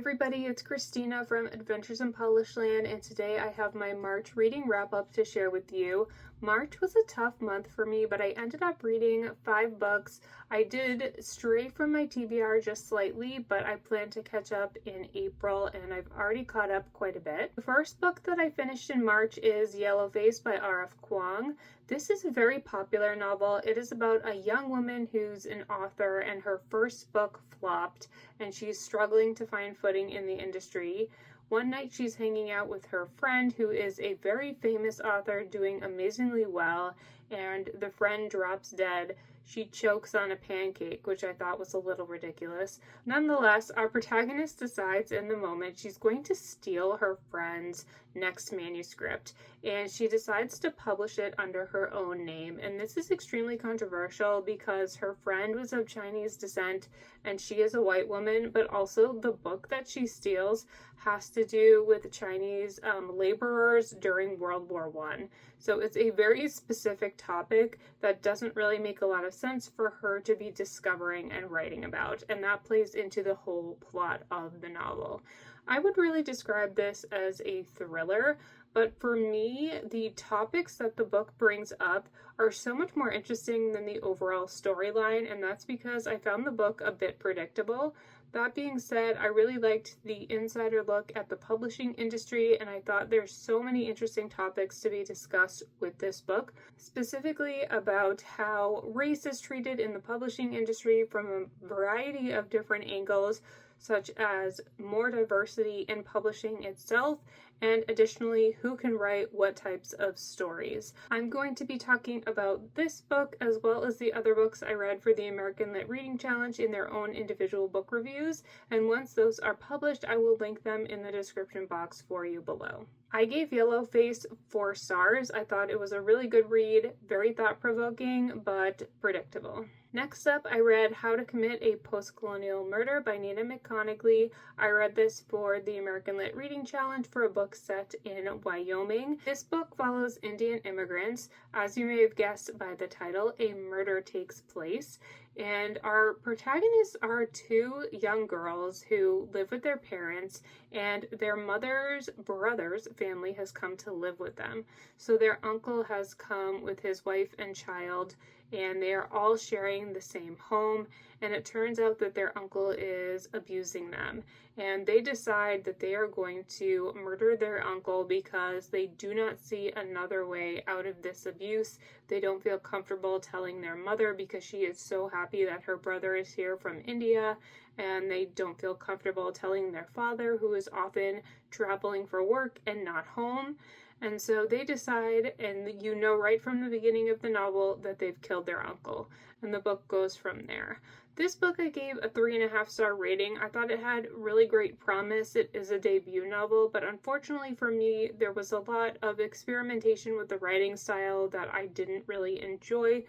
everybody, it's Christina from Adventures in Polished Land, and today I have my March reading wrap-up to share with you. March was a tough month for me, but I ended up reading 5 books. I did stray from my TBR just slightly, but I plan to catch up in April, and I've already caught up quite a bit. The first book that I finished in March is Yellowface by R.F. Kuang. This is a very popular novel. It is about a young woman who's an author, and her first book flopped, and she's struggling to find footing in the industry. One night she's hanging out with her friend who is a very famous author doing amazingly well, and the friend drops dead. She chokes on a pancake, which I thought was a little ridiculous. Nonetheless, our protagonist decides in the moment she's going to steal her friend's next manuscript, and she decides to publish it under her own name. And this is extremely controversial because her friend was of Chinese descent and she is a white woman, but also the book that she steals has to do with Chinese laborers during World War I. So it's a very specific topic that doesn't really make a lot of sense for her to be discovering and writing about, and that plays into the whole plot of the novel. I would really describe this as a thriller, but for me, the topics that the book brings up are so much more interesting than the overall storyline, and that's because I found the book a bit predictable. That being said, I really liked the insider look at the publishing industry, and I thought there's so many interesting topics to be discussed with this book, specifically about how race is treated in the publishing industry from a variety of different angles, such as more diversity in publishing itself, and additionally, who can write what types of stories. I'm going to be talking about this book as well as the other books I read for the American Lit Reading Challenge in their own individual book reviews, and once those are published, I will link them in the description box for you below. I gave Yellowface 4 stars. I thought it was a really good read, very thought-provoking, but predictable. Next up, I read How to Commit a Postcolonial Murder by Nina McConigley. I read this for the American Lit Reading Challenge for a book set in Wyoming. This book follows Indian immigrants. As you may have guessed by the title, a murder takes place. And our protagonists are 2 young girls who live with their parents, and their mother's brother's family has come to live with them. So their uncle has come with his wife and child, and they are all sharing the same home, and it turns out that their uncle is abusing them. And they decide that they are going to murder their uncle because they do not see another way out of this abuse. They don't feel comfortable telling their mother because she is so happy that her brother is here from India, and they don't feel comfortable telling their father, who is often traveling for work and not home. And so they decide, and you know right from the beginning of the novel, that they've killed their uncle. And the book goes from there. This book I gave a 3.5-star rating. I thought it had really great promise. It is a debut novel, but unfortunately for me, there was a lot of experimentation with the writing style that I didn't really enjoy.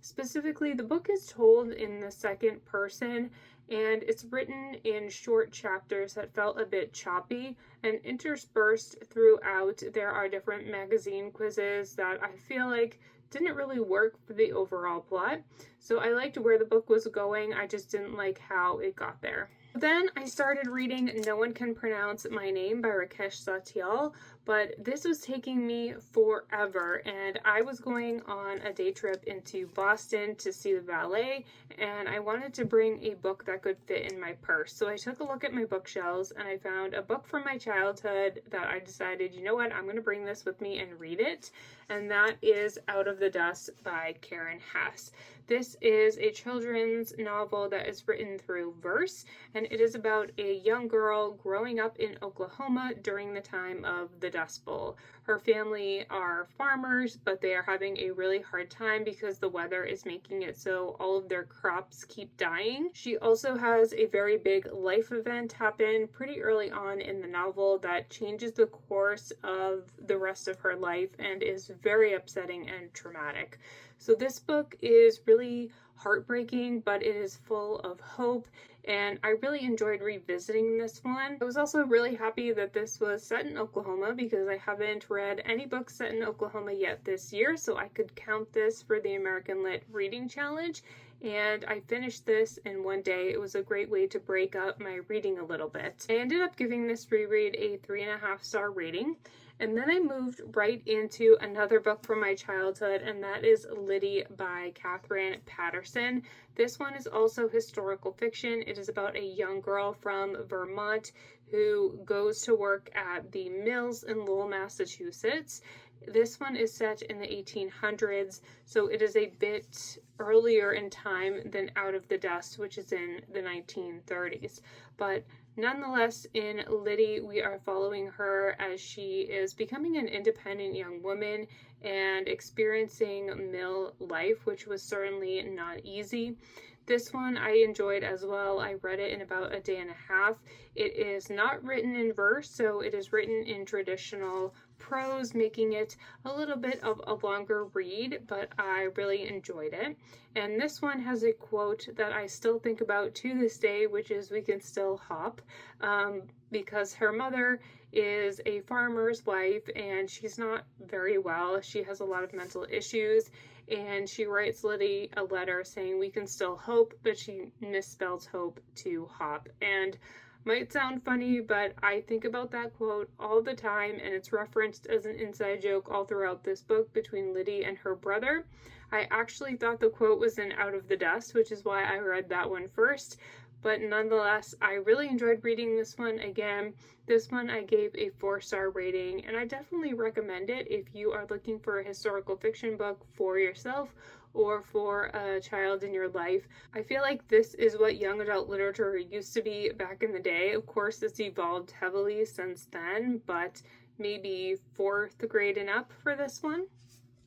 Specifically, the book is told in the second person, and it's written in short chapters that felt a bit choppy, and interspersed throughout there are different magazine quizzes that I feel like didn't really work for the overall plot. So I liked where the book was going, I just didn't like how it got there. Then I started reading No One Can Pronounce My Name by Rakesh Satyal, but this was taking me forever, and I was going on a day trip into Boston to see the ballet, and I wanted to bring a book that could fit in my purse. So I took a look at my bookshelves, and I found a book from my childhood that I decided, you know what, I'm going to bring this with me and read it, and that is Out of the Dust by Katherine Hesse. This is a children's novel that is written through verse, and it is about a young girl growing up in Oklahoma during the time of the Dust Bowl. Her family are farmers, but they are having a really hard time because the weather is making it so all of their crops keep dying. She also has a very big life event happen pretty early on in the novel that changes the course of the rest of her life and is very upsetting and traumatic. So this book is really heartbreaking, but it is full of hope, and I really enjoyed revisiting this one. I was also really happy that this was set in Oklahoma because I haven't read any books set in Oklahoma yet this year, so I could count this for the American Lit Reading Challenge. and I finished this in one day. It was a great way to break up my reading a little bit. I ended up giving this reread a 3.5-star rating. And then I moved right into another book from my childhood, and that is Lyddie by Katherine Paterson. This one is also historical fiction. It is about a young girl from Vermont who goes to work at the mills in Lowell, Massachusetts. This one is set in the 1800s, so it is a bit earlier in time than Out of the Dust, which is in the 1930s. But nonetheless, in Lyddie, we are following her as she is becoming an independent young woman and experiencing mill life, which was certainly not easy. This one I enjoyed as well. I read it in about a day and a half. It is not written in verse, so it is written in traditional prose, making it a little bit of a longer read, but I really enjoyed it. And this one has a quote that I still think about to this day, which is, "We can still hop," because her mother is a farmer's wife and she's not very well. She has a lot of mental issues, and she writes Lyddie a letter saying we can still hope, but she misspells hope to hop. And might sound funny, but I think about that quote all the time, and it's referenced as an inside joke all throughout this book between Lyddie and her brother. I actually thought the quote was in Out of the Dust, which is why I read that one first. But nonetheless, I really enjoyed reading this one again. This one I gave a 4-star rating, and I definitely recommend it if you are looking for a historical fiction book for yourself or for a child in your life. I feel like this is what young adult literature used to be back in the day. Of course, it's evolved heavily since then, but maybe 4th grade and up for this one.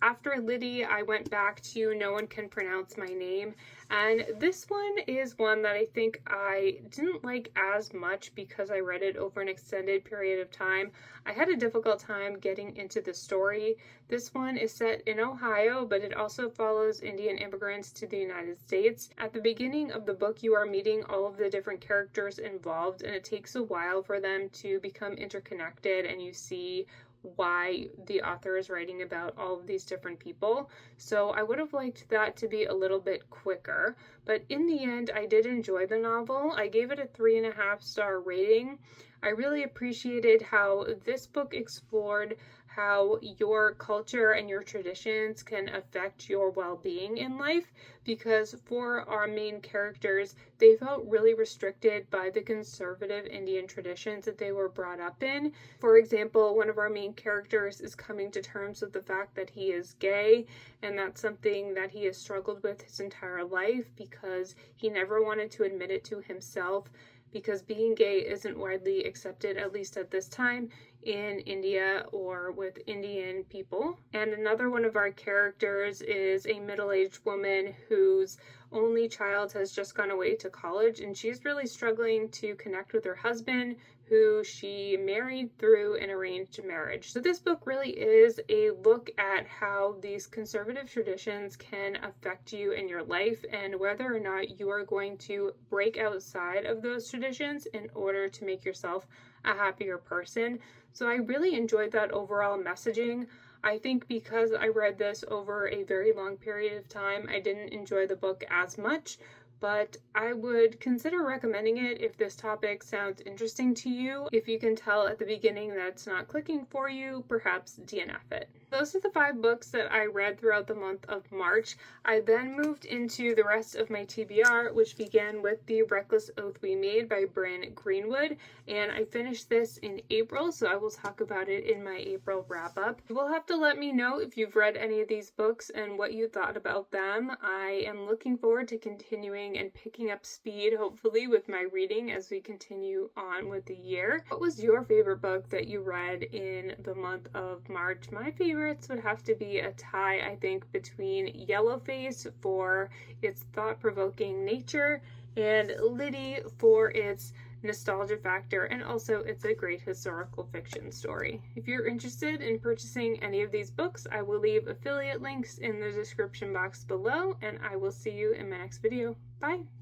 After Lyddie, I went back to No One Can Pronounce My Name, and this one is one that I think I didn't like as much because I read it over an extended period of time. I had a difficult time getting into the story. This one is set in Ohio, but it also follows Indian immigrants to the United States. At the beginning of the book, you are meeting all of the different characters involved, and it takes a while for them to become interconnected, and you see why the author is writing about all of these different people. So I would have liked that to be a little bit quicker, but in the end I did enjoy the novel. I gave it a 3.5-star rating. I really appreciated how this book explored how your culture and your traditions can affect your well-being in life, because for our main characters, they felt really restricted by the conservative Indian traditions that they were brought up in. For example, one of our main characters is coming to terms with the fact that he is gay, and that's something that he has struggled with his entire life because he never wanted to admit it to himself, because being gay isn't widely accepted, at least at this time, in India or with Indian people. And another one of our characters is a middle-aged woman whose only child has just gone away to college, and she's really struggling to connect with her husband, who she married through an arranged marriage. So this book really is a look at how these conservative traditions can affect you in your life and whether or not you are going to break outside of those traditions in order to make yourself a happier person. So I really enjoyed that overall messaging. I think because I read this over a very long period of time, I didn't enjoy the book as much, but I would consider recommending it if this topic sounds interesting to you. If you can tell at the beginning that it's not clicking for you, perhaps DNF it. Those are the 5 books that I read throughout the month of March. I then moved into the rest of my TBR, which began with The Reckless Oath We Made by Bryn Greenwood, and I finished this in April, so I will talk about it in my April wrap-up. You will have to let me know if you've read any of these books and what you thought about them. I am looking forward to continuing and picking up speed, hopefully, with my reading as we continue on with the year. What was your favorite book that you read in the month of March? My favorites would have to be a tie, I think, between Yellowface for its thought-provoking nature and Lyddie for its nostalgia factor, and also it's a great historical fiction story. If you're interested in purchasing any of these books, I will leave affiliate links in the description box below, and I will see you in my next video. Bye!